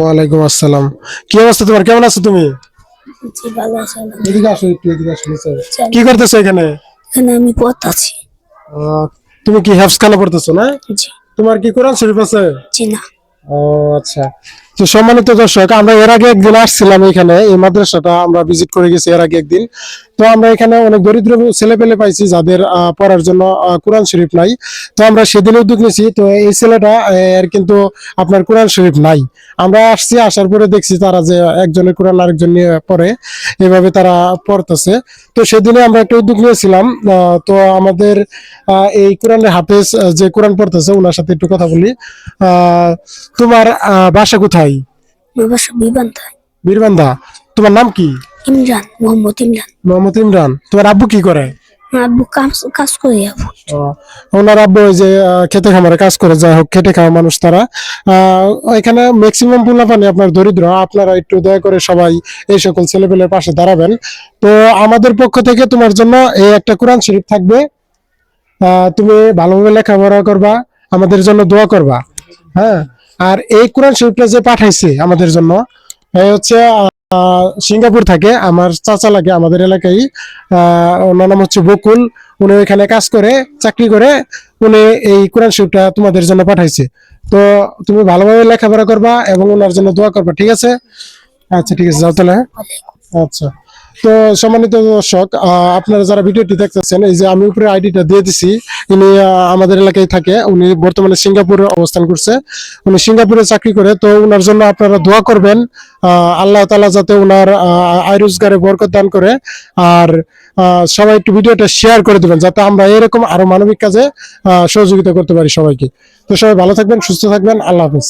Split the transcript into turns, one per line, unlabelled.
ওয়ালাইকুম আসসালাম। কি অবস্থা তোমার, কেমন আছো তুমি?
জি ভালো আছি
এদিকে
আলহামদুলিল্লাহ।
আসো, একটু এদিকে আসো নিচে।
চল,
কি করতেছো এখানে?
এখানে আমি পড়তাছি।
আহ, তুমি কি হেফজ খানা পড়তেছো না?
জি।
তোমার কি কোরআন শরীফ আছে?
জি না।
ও আচ্ছা। তো সম্মানিত দর্শক, আমরা এর আগে একদিন আসছিলাম এখানে, এই মাদ্রাসাটা আমরা ভিজিট করে গেছি এর আগে একদিন। তো আমরা এখানে অনেক দরিদ্র ছেলে পেলে পাইছি যাদের পড়ার জন্য কোরআন শরীফ নাই। তো আমরা সেদিন উদ্যোগ নিয়েছি, তো এই ছেলেটা এর কিন্তু আপনার কোরআন শরীফ নাই। আমরা আসছি, আসার পরে দেখছি তারা যে একজনের কোরআন আরেকজন নিয়ে পড়ে, এভাবে তারা পড়তেছে। তো সেদিনে আমরা একটা উদ্যোগ নিয়েছিলাম। তো আমাদের এই কোরআনের হাফেজ যে কোরআন পড়তেছে ওনার সাথে একটু কথা বলি। আহ তোমার বাসা কোথায়?
আমার বাসা বিবান্তায়।
বীরবান্ধা। তোমার নাম কি?
ইমরান, মোহাম্মদ ইমরান।
মোহাম্মদ ইমরান। তোমার আব্বু কি করে?
আমার আব্বু কাজ কাজ করে আব্বু।
আহ, ওনার আব্বু ওই যে খেতে খামারে কাজ করে, যাই হোক খেটে খাওয়া মানুষ তারা। এখানে ম্যাক্সিমাম পোলাপানি আপনার দরিদ্র। আপনারা একটু দয়া করে সবাই এই সকল ছেলেপেলের পাশে দাঁড়াবেন। তো আমাদের পক্ষ থেকে তোমার জন্য এই একটা কোরআন শরীফ থাকবে। তুমি ভালোভাবে লেখাপড়া করবা, আমাদের জন্য দোয়া করবা। হ্যাঁ। আর এই কোরআন শরীফটা যে পাঠাইছে আমাদের জন্য, হচ্ছে সিঙ্গাপুর থাকে, আমার চাচা লাগে আমাদের এলাকায়। ওনার নাম হচ্ছে বকুল। উনি ওইখানে কাজ করে, চাকরি করে। উনি এই কোরআন শরীফটা তোমাদের জন্য পাঠাইছে। তো তুমি ভালোভাবে লেখাপড়া করবা এবং ওনার জন্য দোয়া করবা, ঠিক আছে? আচ্ছা ঠিক আছে, যাও তাহলে, হ্যাঁ? আচ্ছা। তো সম্মানিত দর্শক, আপনারা যারা ভিডিওটি দেখতেছেন, এই যে আমি উপরে আইডিটা দিয়ে দিছি। ইনি আমাদের এলাকায় থাকে, উনি বর্তমানে সিঙ্গাপুরে অবস্থান করছে। উনি সিঙ্গাপুরে চাকরি করে। তো ওনার জন্য আপনারা দোয়া করবেন, আল্লাহ তাআলা যাতে ওনার আয় রোজগারে বরকত দান করে। আর সবাই একটু ভিডিওটা শেয়ার করে দেবেন, যাতে আমরা এরকম আরো মানবিক কাজে সহযোগিতা করতে পারি সবাইকে। তো সবাই ভালো থাকবেন, সুস্থ থাকবেন, আল্লাহ হাফেজ।